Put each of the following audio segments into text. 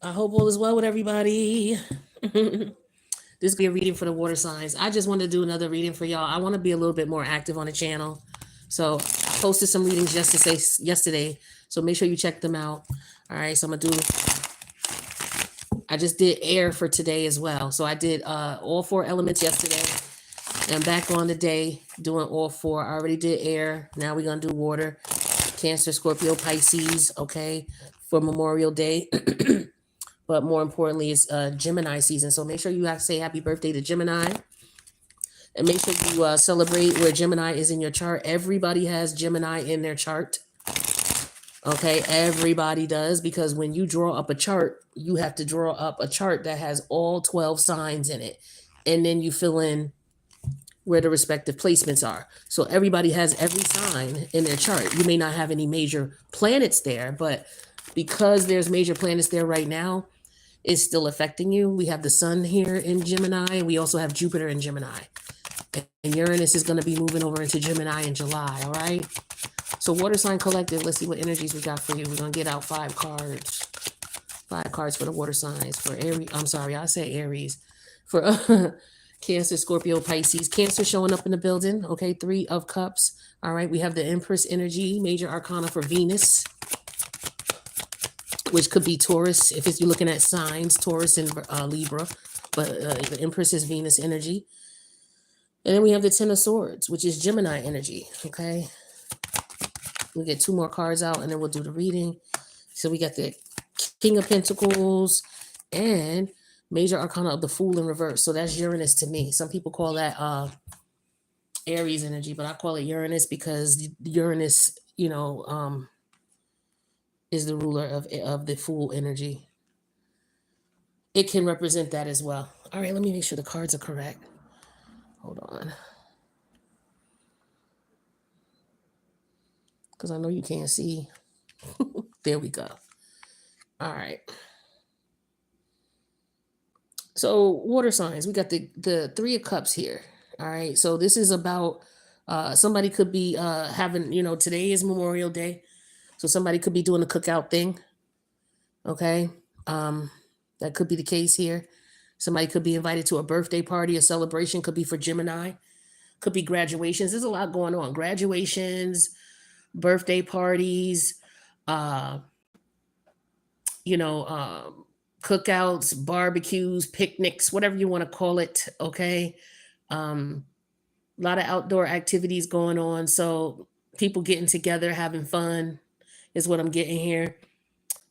I hope all is well with everybody. This will be a reading for the water signs. I just wanted to do another reading for y'all. I want to be a little bit more active on the channel. So I posted some readings yesterday. So make sure you check them out. All right. So I just did air for today as well. So I did all four elements yesterday. And I'm back on today doing all four. I already did air. Now we're going to do water. Cancer, Scorpio, Pisces. Okay. For Memorial Day. But more importantly, it's Gemini season. So make sure you say happy birthday to Gemini. And make sure you celebrate where Gemini is in your chart. Everybody has Gemini in their chart. Okay, everybody does, because when you draw up a chart, you have to draw up a chart that has all 12 signs in it. And then you fill in where the respective placements are. So everybody has every sign in their chart. You may not have any major planets there, but because there's major planets there right now, it's still affecting you. We have the sun here in Gemini, and we also have Jupiter in Gemini. And Uranus is going to be moving over into Gemini in July, all right? So water sign collective, let's see what energies we got for you. We're going to get out 5 cards. 5 cards for the water signs. For Aries, I'm sorry, I said Aries. For Cancer, Scorpio, Pisces. Cancer showing up in the building, okay? 3 of Cups. All right, we have the Empress energy, major arcana for Venus, which could be Taurus, if you're looking at signs, Taurus and Libra. But the Empress is Venus energy. And then we have the Ten of Swords, which is Gemini energy, okay? We'll get 2 more cards out, and then we'll do the reading. So we got the King of Pentacles and major arcana of the Fool in reverse. So that's Uranus to me. Some people call that Aries energy, but I call it Uranus because Uranus, is the ruler of the Fool energy. It can represent that as well. All right, let me make sure the cards are correct. Hold on. Because I know you can't see. There we go. All right. So water signs, we got the 3 of Cups here. All right. So this is about somebody could be having, today is Memorial Day. So somebody could be doing a cookout thing. Okay. That could be the case here. Somebody could be invited to a birthday party, a celebration, could be for Gemini, could be graduations. There's a lot going on. Graduations, birthday parties, cookouts, barbecues, picnics, whatever you want to call it. Okay. A lot of outdoor activities going on. So people getting together, having fun is what I'm getting here.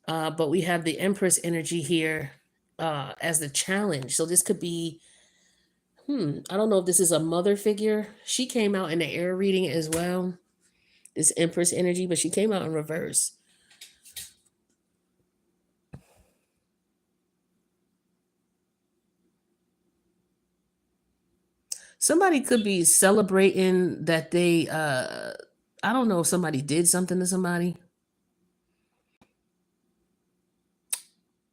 But we have the Empress energy here as the challenge. So this could be, I don't know if this is a mother figure. She came out in the air reading as well. This Empress energy, but she came out in reverse. Somebody could be celebrating that they I don't know if somebody did something to somebody.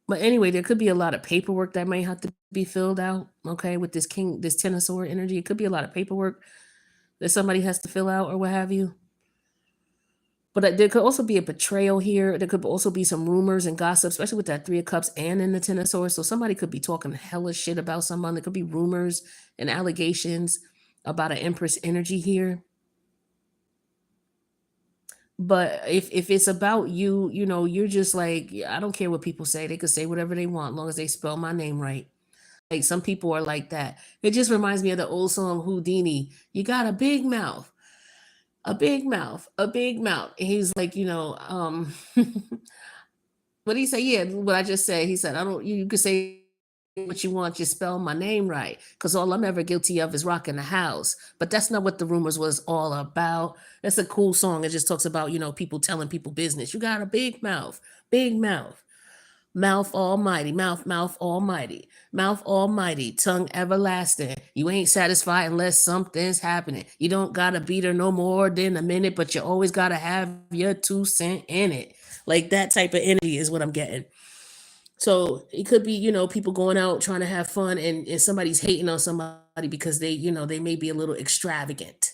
But anyway, there could be a lot of paperwork that may have to be filled out, okay, with this Ten of Sword energy. It could be a lot of paperwork that somebody has to fill out or what have you. But there could also be a betrayal here. There could also be some rumors and gossip, especially with that 3 of Cups and in the Ten of Swords. So somebody could be talking hella shit about someone. There could be rumors and allegations about an Empress energy here. But if it's about you, you're just like, I don't care what people say. They could say whatever they want, as long as they spell my name right. Like some people are like that. It just reminds me of the old song Houdini. You got a big mouth, a big mouth, a big mouth. And he's like, what did he say? Yeah, what I just said. He said, I don't. You could say what you want, just spell my name right, because all I'm ever guilty of is rocking the house. But that's not what the rumors was all about. That's a cool song. It just talks about people telling people business. You got a big mouth, mouth almighty, mouth almighty, mouth almighty, tongue everlasting. You ain't satisfied unless something's happening. You don't gotta beat her no more than a minute, but you always gotta have your 2 cents in it. Like that type of energy is what I'm getting. So it could be, people going out trying to have fun, and somebody's hating on somebody because they may be a little extravagant.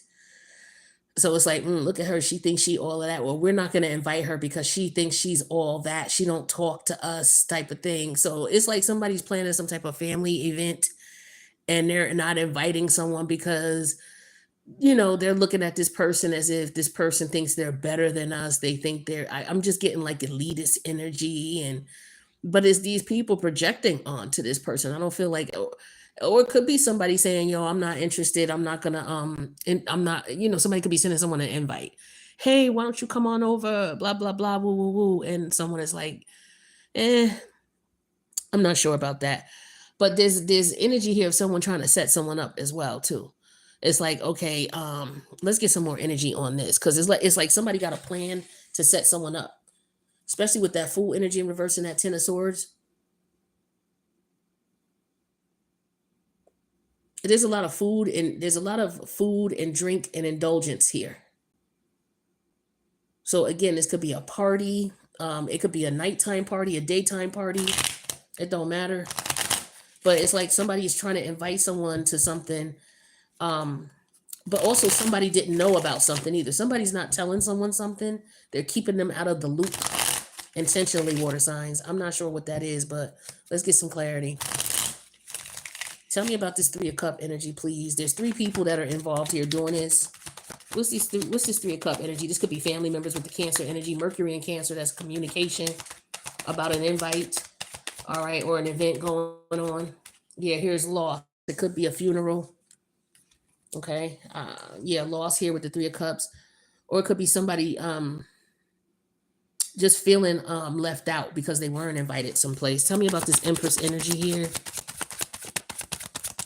So it's like, look at her. She thinks she all of that. Well, we're not going to invite her because she thinks she's all that. She don't talk to us type of thing. So it's like somebody's planning some type of family event and they're not inviting someone because, they're looking at this person as if this person thinks they're better than us. They think I'm just getting like elitist energy, but it's these people projecting onto this person. I don't feel like, or it could be somebody saying, "Yo, I'm not interested. I'm not gonna and I'm not." Somebody could be sending someone an invite. Hey, why don't you come on over? Blah blah blah. Woo woo woo. And someone is like, eh, I'm not sure about that. But there's energy here of someone trying to set someone up as well too. It's like, okay, let's get some more energy on this because it's like somebody got a plan to set someone up, especially with that Fool energy in reverse and that Ten of Swords. There's a lot of food and drink and indulgence here. So again, this could be a party. It could be a nighttime party, a daytime party. It don't matter. But it's like somebody is trying to invite someone to something. Um, but also somebody didn't know about something either. Somebody's not telling someone something. They're keeping them out of the loop intentionally, water signs. I'm not sure what that is, but let's get some clarity. Tell me about this Three of Cup energy, please. There's three people that are involved here doing this. What's this Three of Cup energy? This could be family members with the Cancer energy. Mercury and Cancer, that's communication about an invite, all right, or an event going on. Yeah, here's loss. It could be a funeral. Okay. Yeah, loss here with the Three of Cups. Or it could be somebody just feeling left out because they weren't invited someplace. Tell me about this Empress energy here.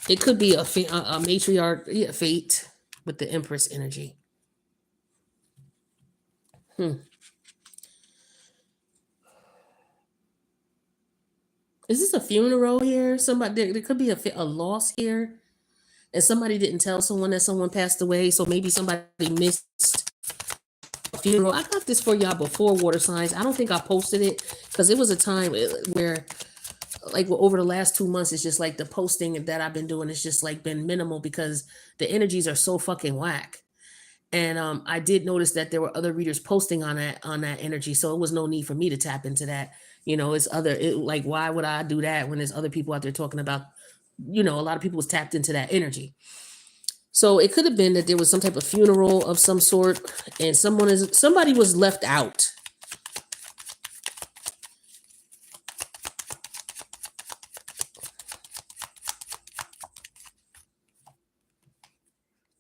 It could be a matriarch, yeah, fate with the Empress energy. Is this a funeral here? Somebody there could be a loss here, and somebody didn't tell someone that someone passed away. So maybe somebody missed a funeral. I got this for y'all before, water signs. I don't think I posted it because it was a time where like over the last 2 months, it's just like the posting that I've been doing has just like been minimal because the energies are so fucking whack. And I did notice that there were other readers posting on that energy, so it was no need for me to tap into that. Like why would I do that when there's other people out there talking about, a lot of people was tapped into that energy. So it could have been that there was some type of funeral of some sort, and somebody was left out.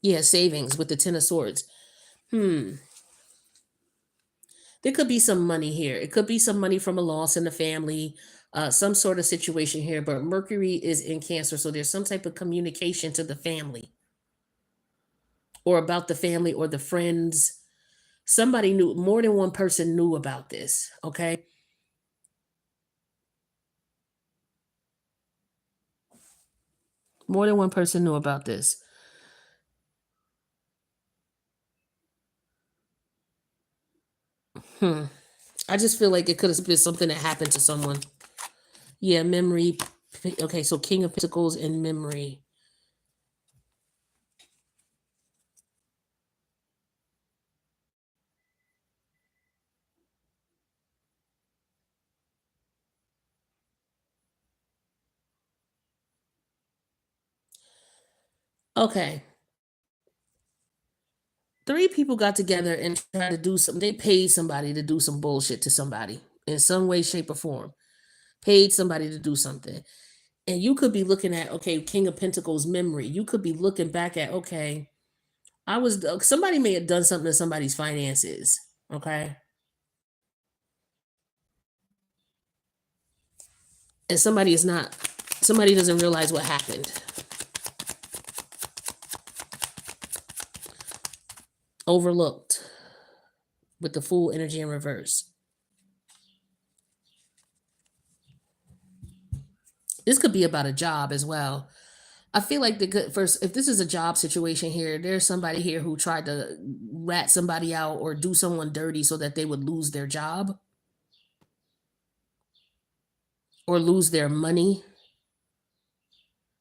Yeah, savings with the Ten of Swords. There could be some money here. It could be some money from a loss in the family, some sort of situation here. But Mercury is in Cancer, so there's some type of communication to the family or about the family or the friends. Somebody knew, more than one person knew about this. Okay. More than one person knew about this. Hmm. I just feel like it could have been something that happened to someone. Yeah, memory. Okay, so King of Pentacles and memory. Okay. Three people got together and tried to do something. They paid somebody to do some bullshit to somebody in some way, shape, or form. Paid somebody to do something. And you could be looking at, okay, King of Pentacles memory. You could be looking back at, okay, somebody may have done something to somebody's finances. Okay. And somebody doesn't realize what happened. Overlooked with the Fool energy in reverse. This could be about a job as well. I feel like the good first, if this is a job situation here, there's somebody here who tried to rat somebody out or do someone dirty so that they would lose their job or lose their money.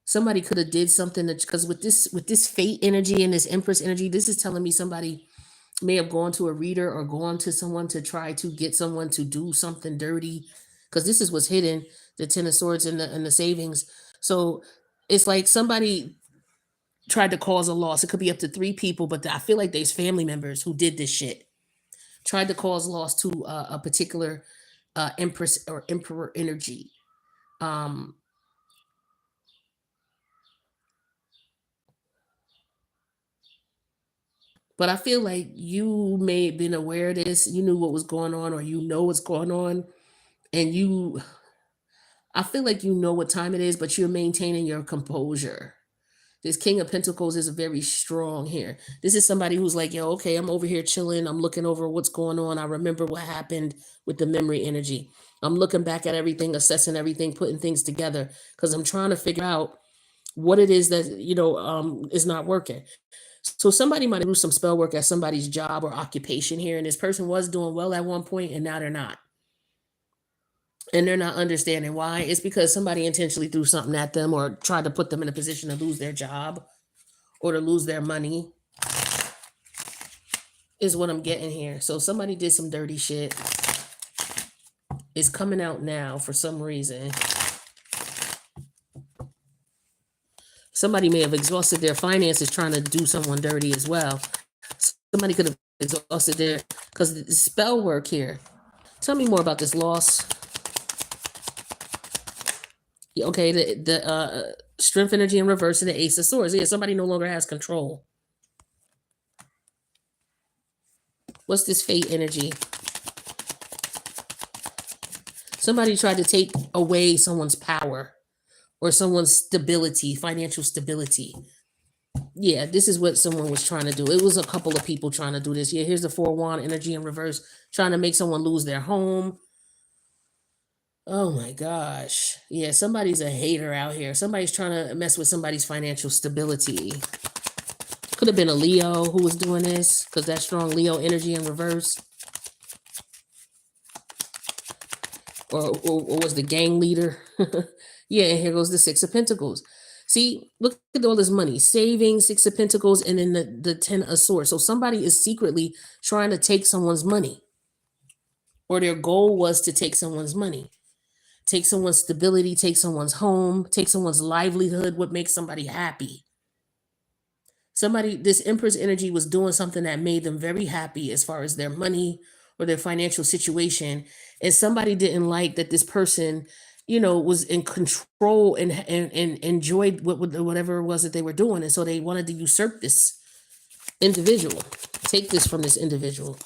Somebody could have did something that, because with this fate energy and this Empress energy, this is telling me somebody may have gone to a reader or gone to someone to try to get someone to do something dirty, because this is what's hidden, the Ten of Swords and the savings. So it's like somebody tried to cause a loss. It could be up to 3 people, but I feel like there's family members who did this shit. Tried to cause loss to a particular empress or emperor energy. Um, but I feel like you may have been aware of this. You knew what was going on, or you know what's going on, and I feel like you know what time it is, but you're maintaining your composure. This King of Pentacles is very strong here. This is somebody who's like, yo, okay, I'm over here chilling. I'm looking over what's going on. I remember what happened with the memory energy. I'm looking back at everything, assessing everything, putting things together, because I'm trying to figure out what it is that, is not working. So somebody might do some spell work at somebody's job or occupation here, and this person was doing well at one point, and now they're not. And they're not understanding why. It's because somebody intentionally threw something at them or tried to put them in a position to lose their job or to lose their money, is what I'm getting here. So somebody did some dirty shit. It's coming out now for some reason. Somebody may have exhausted their finances trying to do someone dirty as well. Somebody could have exhausted their, because the spell work here. Tell me more about this loss. Okay, the strength energy in reverse and the Ace of Swords. Yeah, somebody no longer has control. What's this fate energy? Somebody tried to take away someone's power or someone's stability, financial stability. Yeah, this is what someone was trying to do. It was a couple of people trying to do this. Yeah, here's the 4-wand energy in reverse, trying to make someone lose their home. Oh my gosh. Yeah, somebody's a hater out here. Somebody's trying to mess with somebody's financial stability. Could have been a Leo who was doing this, because that strong Leo energy in reverse. Or was the gang leader. Yeah, and here goes the 6 of Pentacles. See, look at all this money. Saving, 6 of Pentacles, and then the 10 of Swords. So somebody is secretly trying to take someone's money. Or their goal was to take someone's money. Take someone's stability, take someone's home, take someone's livelihood, what makes somebody happy. Somebody, this Empress energy was doing something that made them very happy as far as their money or their financial situation. And somebody didn't like that this person, was in control and enjoyed whatever it was that they were doing. And so they wanted to usurp this individual, take this from this individual.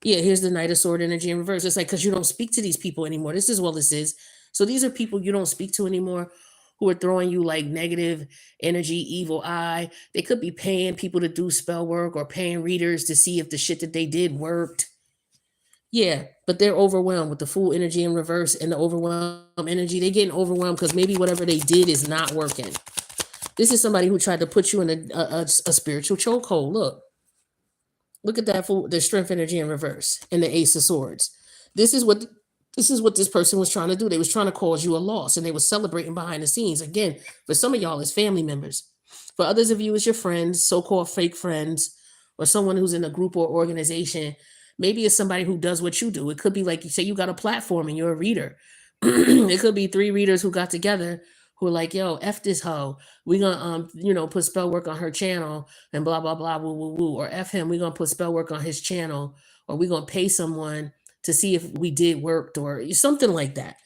Yeah, here's the Knight of Sword energy in reverse. It's like, because you don't speak to these people anymore. This is what this is. So these are people you don't speak to anymore, who are throwing you like negative energy, evil eye. They could be paying people to do spell work or paying readers to see if the shit that they did worked. Yeah, but they're overwhelmed with the Fool energy in reverse and the overwhelmed energy. They're getting overwhelmed because maybe whatever they did is not working. This is somebody who tried to put you in a spiritual chokehold. Look at that fool, the strength energy in reverse and the Ace of Swords. This is what this person was trying to do. They was trying to cause you a loss, and they were celebrating behind the scenes. Again, for some of y'all, it's family members. For others of you, it's your friends, so-called fake friends, or someone who's in a group or organization. Maybe it's somebody who does what you do. It could be like, you say you got a platform and you're a reader. It could be 3 readers who got together who are like, yo, F this hoe. We're gonna put spell work on her channel and blah, blah, blah, woo, woo, woo. Or F him, we're gonna put spell work on his channel, or we're gonna pay someone to see if we did worked, or something like that.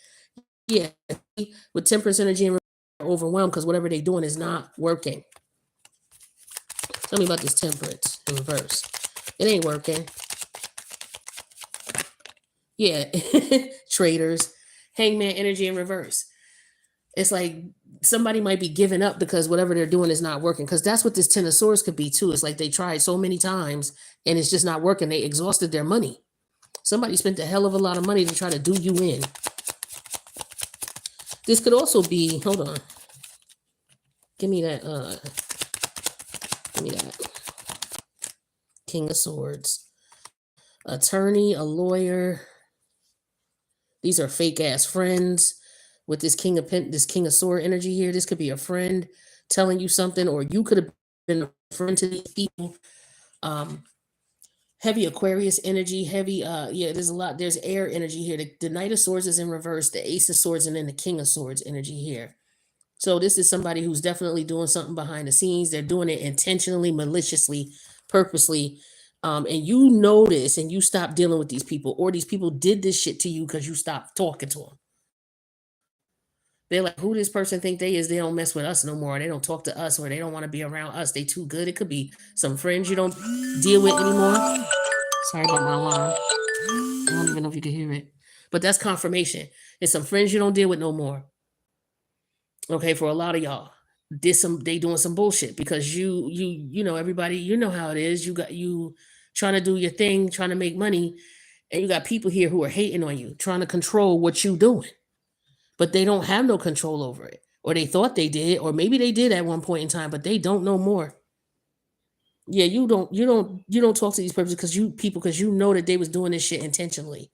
Yeah. With Temperance energy and overwhelmed because whatever they're doing is not working. Tell me about this Temperance in reverse. It ain't working. Yeah. Traders. Hangman energy in reverse. It's like somebody might be giving up because whatever they're doing is not working. Because that's what this 10 of Swords could be too. It's like they tried so many times and it's just not working. They exhausted their money. Somebody spent a hell of a lot of money to try to do you in. This could also be, hold on. Give me that. King of Swords. Attorney, a lawyer. These are fake ass friends. With this King of Sword energy here, this could be a friend telling you something, or you could have been a friend to these people. heavy Aquarius energy, heavy yeah, there's a lot, there's air energy here. The Knight of Swords is in reverse, the Ace of Swords, and then the King of Swords energy here. So this is somebody who's definitely doing something behind the scenes. They're doing it intentionally, maliciously, purposely. And you know this and you stop dealing with these people, or these people did this shit to you because you stopped talking to them. They're like, who this person think they is? They don't mess with us no more. They don't talk to us, or they don't want to be around us. They too good. It could be some friends you don't deal with anymore. Sorry about my alarm. I don't even know if you can hear it. But that's confirmation. It's some friends you don't deal with no more. Okay, for a lot of y'all. They doing some bullshit because you know everybody, you know how it is. You trying to do your thing, trying to make money, and you got people here who are hating on you, trying to control what you doing. But they don't have no control over it. Or they thought they did, or maybe they did at one point in time, but they don't know more. Yeah, you don't talk to these people because you know that they was doing this shit intentionally.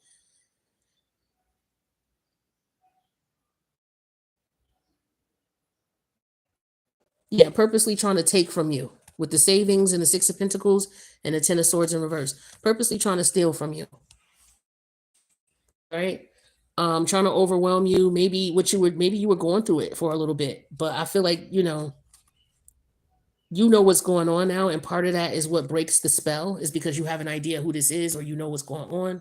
Yeah, purposely trying to take from you with the savings and the Six of Pentacles and the Ten of Swords in reverse. Purposely trying to steal from you. Right? Trying to overwhelm you. Maybe you were going through it for a little bit, but I feel like, you know what's going on now, and part of that is what breaks the spell is because you have an idea who this is, or you know what's going on.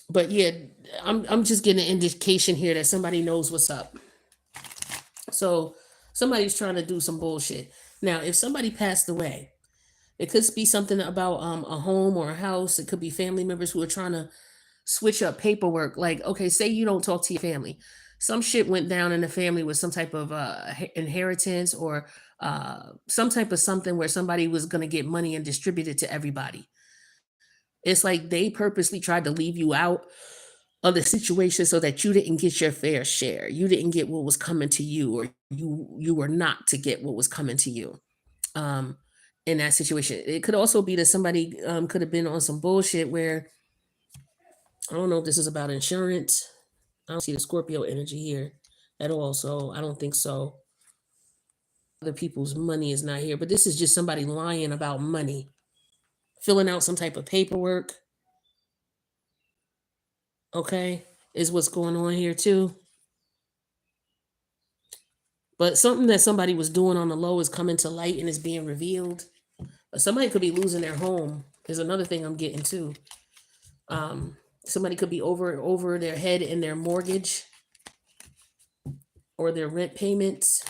But yeah, I'm just getting an indication here that somebody knows what's up. So somebody's trying to do some bullshit. Now, if somebody passed away, it could be something about a home or a house. It could be family members who are trying to switch up paperwork. Like, okay, say you don't talk to your family. Some shit went down in the family with some type of inheritance, or some type of something where somebody was going to get money and distribute it to everybody. It's like they purposely tried to leave you out of the situation so that you didn't get your fair share. You didn't get what was coming to you, or you were not to get what was coming to you. Um, in that situation, it could also be that somebody could have been on some bullshit where, I don't know if this is about insurance. I don't see the Scorpio energy here at all, so I don't think so. Other people's money is not here, but this is just somebody lying about money, filling out some type of paperwork. Okay, is what's going on here too. But something that somebody was doing on the low is coming to light and is being revealed. Somebody could be losing their home. Is another thing I'm getting to. Somebody could be over their head in their mortgage or their rent payments.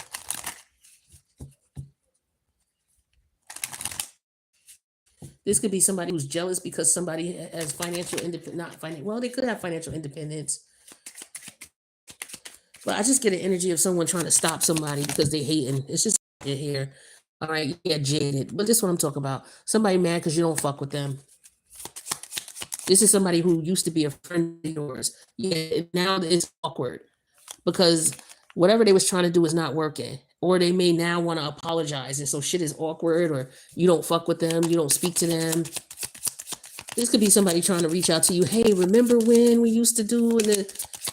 This could be somebody who's jealous because somebody has financial independence. Not financial. Well, they could have financial independence. But I just get an energy of someone trying to stop somebody because they hating. It's just here. All right, yeah, jaded. But this is what I'm talking about. Somebody mad because you don't fuck with them. This is somebody who used to be a friend of yours. Yeah, now it's awkward because whatever they was trying to do is not working. Or they may now want to apologize. And so shit is awkward, or you don't fuck with them. You don't speak to them. This could be somebody trying to reach out to you. Hey, remember when we used to do?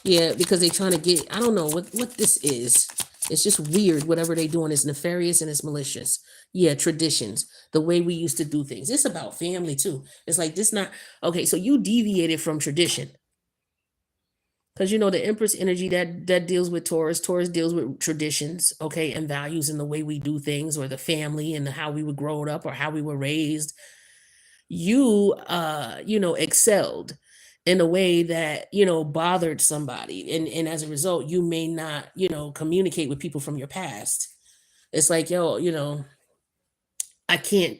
Yeah, because they're trying to get, I don't know what this is. It's just weird. Whatever they're doing is nefarious and it's malicious. Yeah, traditions, the way we used to do things. It's about family too. It's like this not, okay, so you deviated from tradition. Because the Empress energy that deals with Taurus. Taurus deals with traditions, okay, and values and the way we do things, or the family and how we were grown up or how we were raised. You excelled in a way that bothered somebody, and as a result you may not communicate with people from your past. It's like, yo, I can't,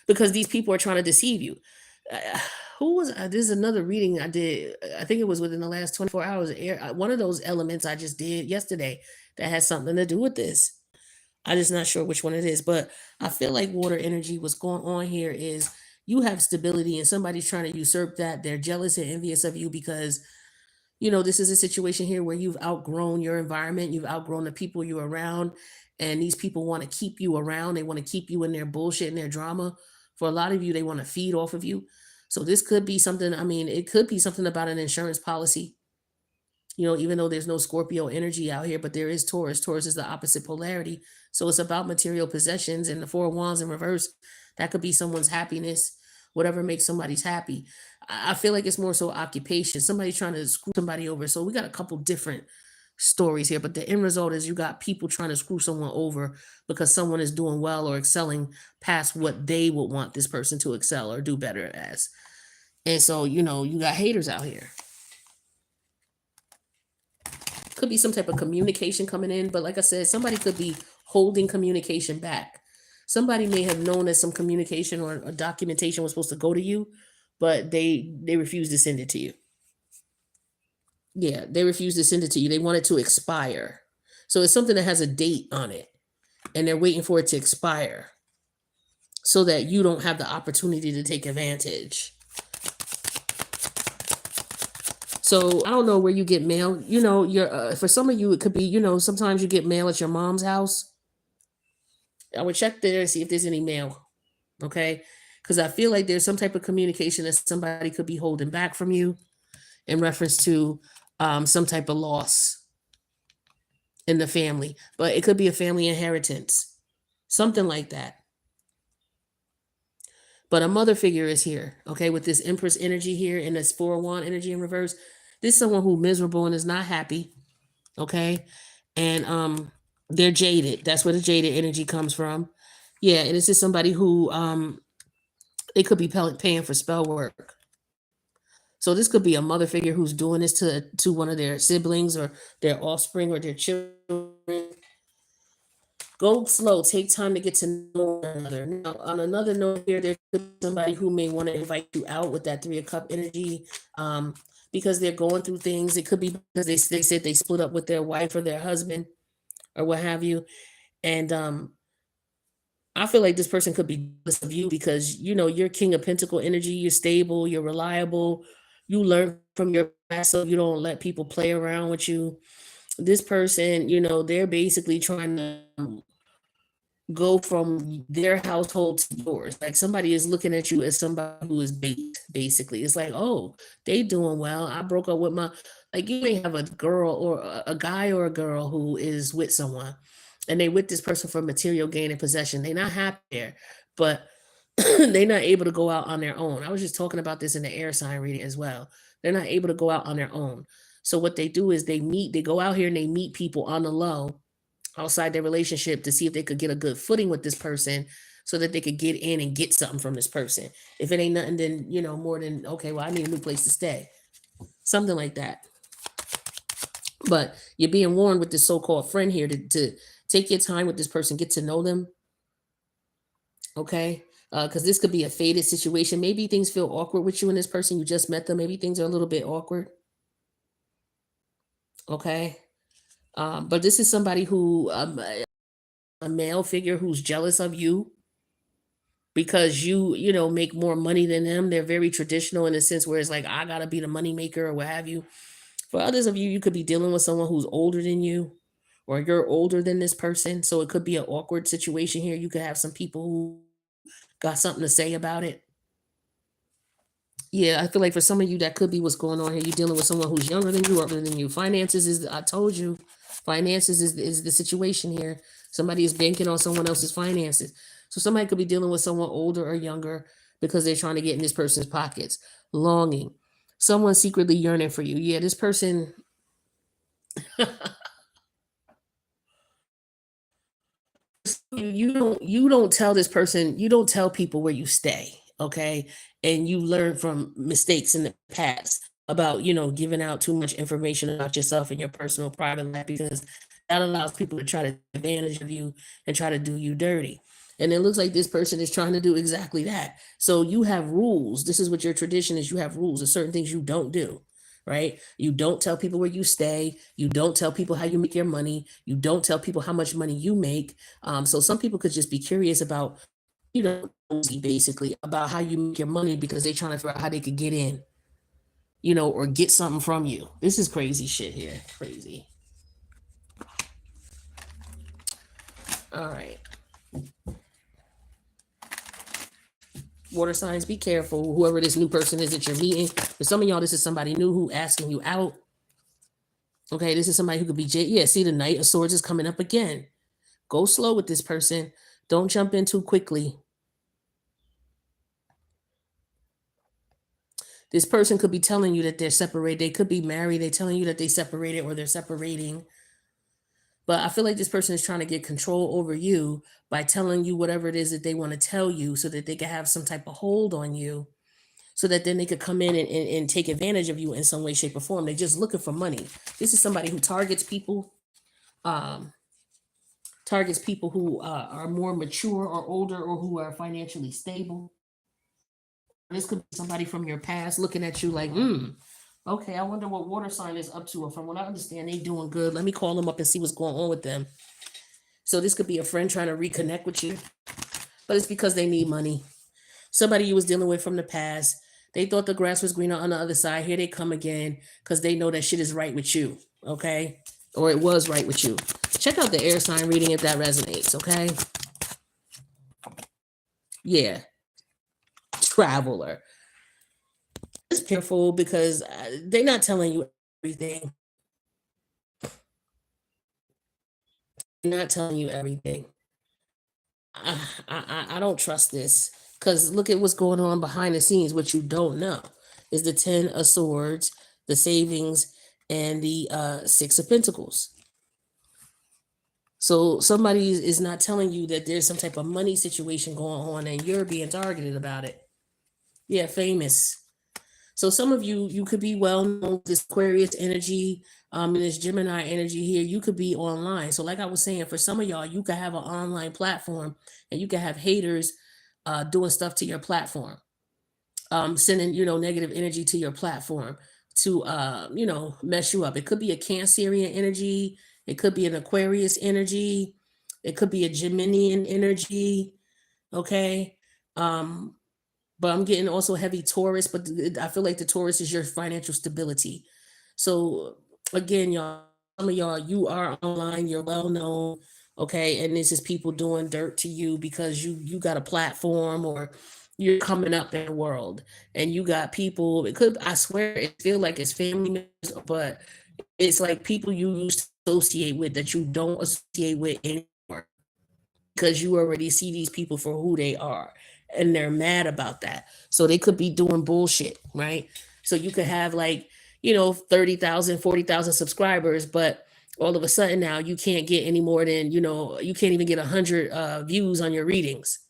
because these people are trying to deceive you. uh, who was this is another reading I did. I think it was within the last 24 hours. One of those elements I just did yesterday that has something to do with this. I'm just not sure which one it is, but I feel like water energy, what's going on here is you have stability and somebody's trying to usurp that. They're jealous and envious of you because, this is a situation here where you've outgrown your environment, you've outgrown the people you're around, and these people want to keep you around. They want to keep you in their bullshit and their drama. For a lot of you, they want to feed off of you. So this could be something, I mean, it could be something about an insurance policy. You know, even though there's no Scorpio energy out here, but there is Taurus. Taurus is the opposite polarity. So it's about material possessions, and the Four of Wands in reverse. That could be someone's happiness, whatever makes somebody's happy. I feel like it's more so occupation. Somebody's trying to screw somebody over. So we got a couple different stories here, but the end result is you got people trying to screw someone over because someone is doing well or excelling past what they would want this person to excel or do better as. And so, you know, you got haters out here. Could be some type of communication coming in, but like I said, somebody could be holding communication back. Somebody may have known that some communication or a documentation was supposed to go to you, but they refused to send it to you. Yeah, they refused to send it to you. They want it to expire. So it's something that has a date on it, and they're waiting for it to expire so that you don't have the opportunity to take advantage. So I don't know where you get mail. You know, for some of you, it could be, you know, sometimes you get mail at your mom's house. I would check there and see if there's any mail. Okay. Because I feel like there's some type of communication that somebody could be holding back from you in reference to some type of loss in the family. But it could be a family inheritance, something like that. But a mother figure is here, okay, with this Empress energy here and this Four of Wands energy in reverse. This is someone who's miserable and is not happy, okay? And they're jaded. That's where the jaded energy comes from. Yeah, and this is somebody who they could be paying for spell work. So this could be a mother figure who's doing this to one of their siblings or their offspring or their children. Go slow. Take time to get to know one another. Now, on another note here, there could be somebody who may want to invite you out with that Three of Cup energy, because they're going through things. It could be because they said they split up with their wife or their husband or what have you. And I feel like this person could be jealous of you because, you know, you're King of Pentacle energy. You're stable. You're reliable. You learn from your past, so you don't let people play around with you. This person, you know, they're basically trying to go from their household to yours. Like somebody is looking at you as somebody who is bait, basically. It's like, oh, they doing well. I broke up with my, like you may have a girl or a guy or a girl who is with someone and they with this person for material gain and possession. They're not happy there, but they're not able to go out on their own. I was just talking about this in the air sign reading as well. They're not able to go out on their own. So what they do is they go out here and they meet people on the low outside their relationship to see if they could get a good footing with this person so that they could get in and get something from this person. If it ain't nothing, then, you know, more than, okay, well, I need a new place to stay. Something like that. But you're being warned with this so-called friend here to take your time with this person, get to know them. Okay. Because this could be a faded situation. Maybe things feel awkward with you and this person. You just met them. Maybe things are a little bit awkward. Okay. But this is somebody who, a male figure who's jealous of you because you know, make more money than them. They're very traditional in a sense where it's like, I gotta be the money maker or what have you. For others of you, you could be dealing with someone who's older than you or you're older than this person. So it could be an awkward situation here. You could have some people who got something to say about it. Yeah, I feel like for some of you, that could be what's going on here. You're dealing with someone who's younger than you, older than you. Finances is, I told you, finances is the situation here. Somebody is banking on someone else's finances. So somebody could be dealing with someone older or younger because they're trying to get in this person's pockets. Longing. Someone secretly yearning for you. Yeah, this person. You don't tell this person, you don't tell people where you stay, okay? And you learn from mistakes in the past about, you know, giving out too much information about yourself and your personal private life because that allows people to try to take advantage of you and try to do you dirty. And it looks like this person is trying to do exactly that. So you have rules. This is what your tradition is. You have rules. There's certain things you don't do, right? You don't tell people where you stay. You don't tell people how you make your money. You don't tell people how much money you make. So some people could just be curious about, you know, basically about how you make your money because they're trying to figure out how they could get in, you know, or get something from you. This is crazy shit here. Crazy. All right. Water signs, be careful. Whoever this new person is that you're meeting. For some of y'all, this is somebody new who asking you out. Okay, this is somebody who could be, yeah, see the Knight of Swords is coming up again. Go slow with this person. Don't jump in too quickly. This person could be telling you that they're separated. They could be married. They're telling you that they separated or they're separating. But I feel like this person is trying to get control over you by telling you whatever it is that they want to tell you so that they can have some type of hold on you, so that then they could come in and take advantage of you in some way, shape, or form. They're just looking for money. This is somebody who um, targets people who are more mature or older or who are financially stable. This could be somebody from your past looking at you like, okay, I wonder what water sign is up to. Or from what I understand, they doing good. Let me call them up and see what's going on with them. So this could be a friend trying to reconnect with you, but it's because they need money. Somebody you was dealing with from the past. They thought the grass was greener on the other side. Here they come again because they know that shit is right with you. Okay, or it was right with you. Check out the air sign reading if that resonates. Okay, yeah, traveler. Just careful because they're not telling you everything. They're not telling you everything. I don't trust this because look at what's going on behind the scenes. What you don't know is the 10 of Swords, the savings, and the Six of Pentacles. So somebody is not telling you that there's some type of money situation going on and you're being targeted about it. Yeah, famous. So some of you could be well known, this Aquarius energy, and this Gemini energy here, you could be online. So like I was saying, for some of y'all, you could have an online platform and you could have haters doing stuff to your platform, sending, negative energy to your platform to, mess you up. It could be a Cancerian energy. It could be an Aquarius energy. It could be a Geminian energy. Okay. Um, but I'm getting also heavy Taurus, but I feel like the Taurus is your financial stability. So again, y'all, some of y'all, you are online, you're well known, okay, and this is people doing dirt to you because you got a platform or you're coming up in the world and you got people. It could, I swear, it feel like it's family members, but it's like people you used to associate with that you don't associate with anymore because you already see these people for who they are and they're mad about that. So they could be doing bullshit, right? So you could have like, 30,000, 40,000 subscribers, but all of a sudden now you can't get any more than, you can't even get 100 views on your readings.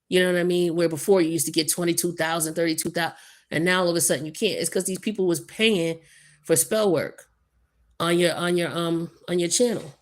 You know what I mean? Where before you used to get 22,000, 32,000, and now all of a sudden you can't. It's because these people was paying for spell work on your channel.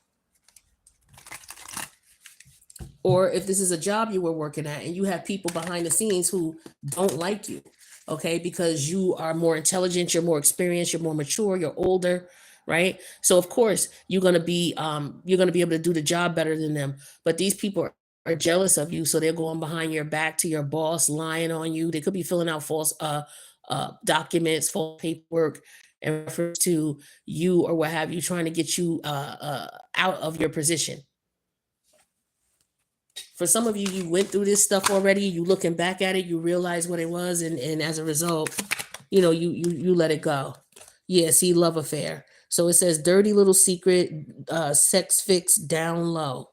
Or if this is a job you were working at and you have people behind the scenes who don't like you, okay, because you are more intelligent, you're more experienced, you're more mature, you're older, right? So of course you're gonna be able to do the job better than them. But these people are jealous of you, so they're going behind your back to your boss, lying on you. They could be filling out false documents, false paperwork in reference to you or what have you, trying to get you out of your position. For some of you, you went through this stuff already. You looking back at it, you realize what it was, and as a result, you let it go. Yeah, see, love affair. So it says dirty little secret, sex fix down low.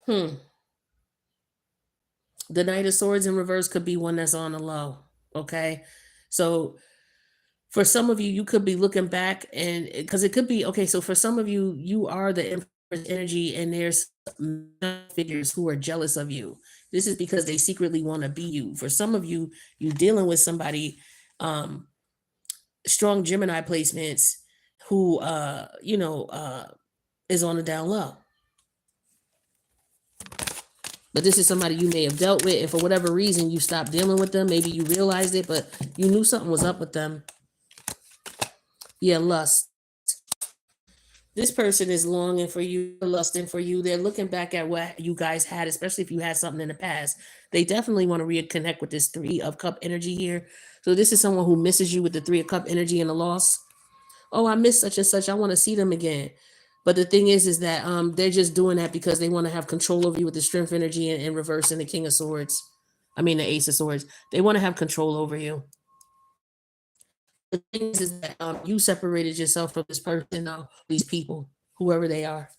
Hmm. The Knight of Swords in reverse could be one that's on the low. Okay. So for some of you, you could be looking back and because it could be okay. So for some of you, you are the Empress energy, and there's figures who are jealous of you. This is because they secretly want to be you. For some of you, you dealing with somebody, um, strong Gemini placements who is on the down low. But this is somebody you may have dealt with, and for whatever reason, you stopped dealing with them. Maybe you realized it, but you knew something was up with them. Yeah, lust. This person is longing for you, lusting for you. They're looking back at what you guys had, especially if you had something in the past. They definitely want to reconnect with this Three of Cup energy here. So this is someone who misses you with the Three of Cup energy and the loss. Oh, I miss such and such. I want to see them again. But the thing is that they're just doing that because they want to have control over you with the Strength energy and reverse and the King of Swords. I mean, the Ace of Swords. They want to have control over you. The thing is that you separated yourself from this person, these people, whoever they are.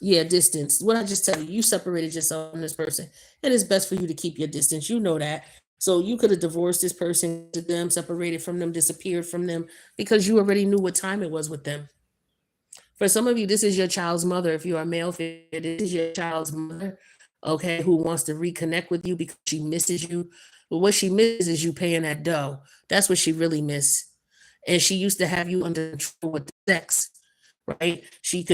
Yeah, distance. What I just tell you, you separated yourself from this person, and it's best for you to keep your distance. You know that. So you could have divorced this person to them, separated from them, disappeared from them, because you already knew what time it was with them. For some of you, this is your child's mother. If you are a male figure, this is your child's mother, okay, who wants to reconnect with you because she misses you. But what she misses is you paying that dough. That's what she really miss. And she used to have you under control with sex, right? She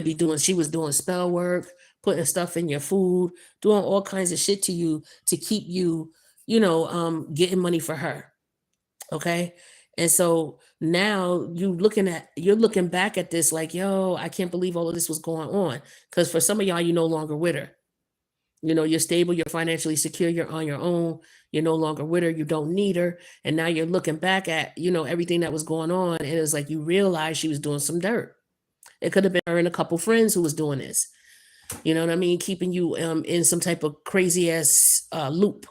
was doing spell work, putting stuff in your food, doing all kinds of shit to you to keep you, getting money for her. Okay. And so now you're looking back at this like, yo, I can't believe all of this was going on. Because for some of y'all, you're no longer with her. You're stable, you're financially secure, you're on your own, you're no longer with her, you don't need her. And now you're looking back at, everything that was going on. And it's like you realize she was doing some dirt. It could have been her and a couple friends who was doing this. You know what I mean? Keeping you in some type of crazy ass loop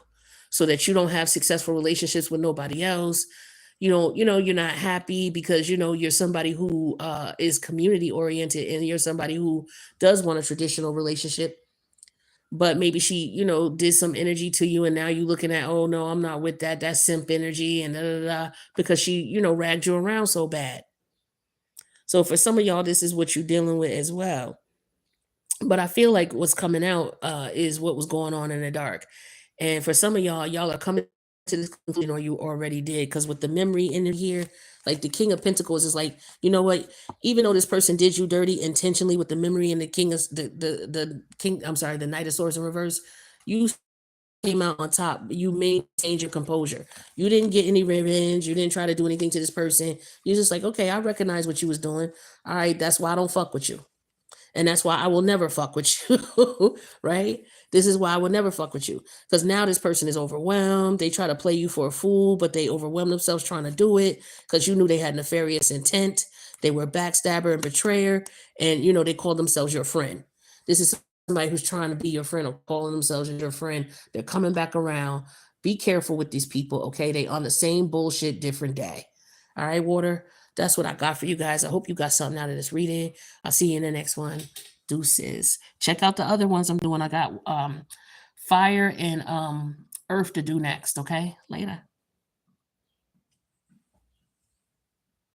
so that you don't have successful relationships with nobody else. You're not happy because you're somebody who is community oriented, and you're somebody who does want a traditional relationship. But maybe she, did some energy to you, and now you looking at, oh no, I'm not with that. That's simp energy, and da, da, da, because she, ragged you around so bad. So for some of y'all, this is what you're dealing with as well. But I feel like what's coming out is what was going on in the dark. And for some of y'all are coming to this conclusion, or you already did, because with the memory in here, like the King of Pentacles is like, you know what? Even though this person did you dirty intentionally with the memory and the King of the King, I'm sorry, the Knight of Swords in reverse, you came out on top. You maintained your composure. You didn't get any revenge. You didn't try to do anything to this person. You're just like, okay, I recognize what you was doing. All right, that's why I don't fuck with you. And that's why I will never fuck with you, right? This is why I will never fuck with you. Because now this person is overwhelmed. They try to play you for a fool, but they overwhelm themselves trying to do it because you knew they had nefarious intent. They were backstabber and betrayer, and they called themselves your friend. This is somebody who's trying to be your friend or calling themselves your friend. They're coming back around. Be careful with these people, okay? They on the same bullshit, different day. All right, water. That's what I got for you guys. I hope you got something out of this reading. I'll see you in the next one. Deuces. Check out the other ones I'm doing. I got fire and earth to do next. Okay. Later.